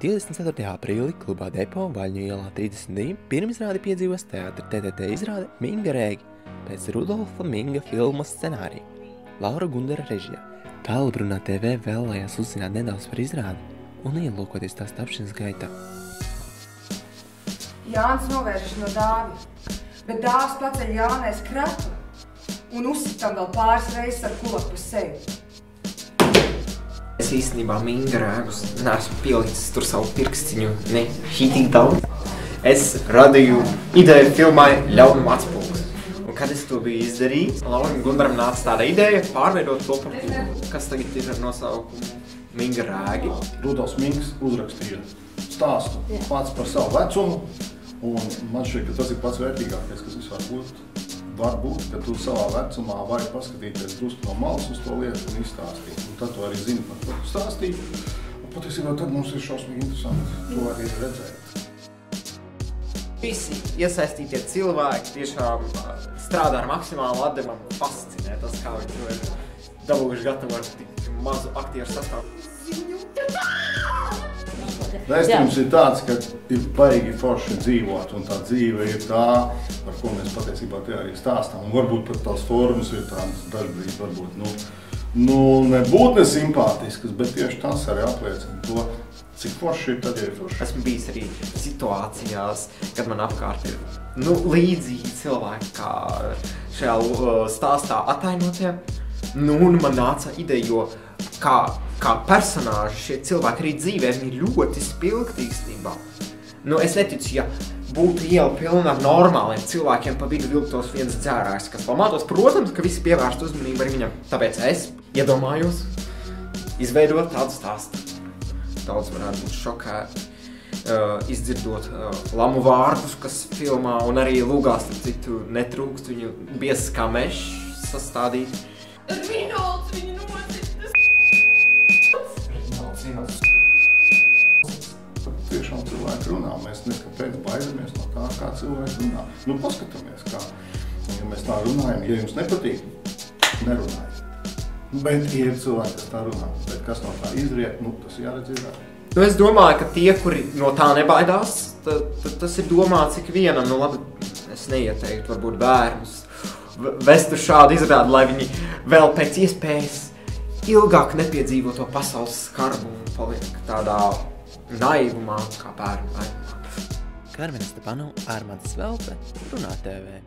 24. aprīlī klubā Depo Vaļņu ielā 32 pirmizrādi piedzīvos teātra TTT izrāde Minga Rēgi pēc Rudolfa Minga filmas scenārija, Laura Gundara režijā. Tālbrunā TV vēlējās uzzināt nedaudz par izrādi un ielūkoties tās tapšanas gaitā. Jānis novēršas no dāvja, bet dāvs paceļ Jānais kratli un uzsitam vēl pāris reizes ar kulaku pa sevi. Es īstenībā Minga Rēgus neesmu pielicis tur savu pirkstiņu, ne hitīgi daudz. Es radīju ideju filmai Ļaunuma atspulgs. Un kad es to biju izdarījis, Laurim Gundaram nāca tāda ideja pārveidot to par klubu, kas tagad ir ar nosaukumu Minga Rēgi. Rudolfs Minks uzrakstīja stāstu pats par savu vecumu, un man šķiet, ka tas ir pats vērtīgākais, kas vispār būt. Varbūt, ka tu savā vecumā vari paskatīties drusku no malas uz to lietu un izstāstīt. Un tad tu arī zini, par ko tu stāstīji. Un patiesībā tad mums ir šausmīgi interesanti to arī redzēt. Visi iesaistītie cilvēki tiešām strādā ar maksimālu atdevu. Man fascinē tas, kā viņi to ir dabūjuši gatavu ar tik mazu aktieru sastāvu. Vēstījums ir tāds, ka ir baigi forši dzīvot, un tā dzīve ir tā, par ko mēs patiesībā te arī stāstām. Un varbūt pat tās formas ir tādas dažbrīd, varbūt, nebūt nesimpātiskas, bet tieši tas arī apliecina to, cik forši ir tad, ja ir forši. Esmu bijis arī situācijās, kad man apkārt ir līdzīgi cilvēki, kā šajā stāstā atainotie. Un man nāca ideja, jo kā personāži šie cilvēki arī dzīvē, viņi ir ļoti spilgti īstenībā. Es neticu, ja būtu iela pilna ar normāliem cilvēkiem, pa vidu vilktos viens dzērājs, kas pamātos. Protams, ka visi pievērst uzmanību arī viņam. Tāpēc es iedomājos izveidot tādu stāstu. Daudz varētu būt šokēti, izdzirdot lamu vārdus, kas filmā, un arī lūgās, tad citu netrūkst, viņu biezs kā mešs sastādīt. Rinolds viņu Tiešām cilvēki runā, mēs neskapēc baidamies no tā, kā cilvēki runā. Paskatāmies, kā. Ja mēs tā runājam, ja jums nepatīk, nerunājiet. Bet ir cilvēki, kas tā runā. Bet kas no tā izriet, tas jāredz izrādi. Es domāju, ka tie, kuri no tā nebaidās, tas ir domāts ikvienam. Labi, es neieteiktu varbūt bērnus vest uz šādu izrādi, lai viņi vēl pēc iespējas ilgāk nepiedzīvo to pasaules skarbu un paliek tādā naivumā kā bērnu naivumā. Karmena Stepanova, Armands Svelte, Runā TV.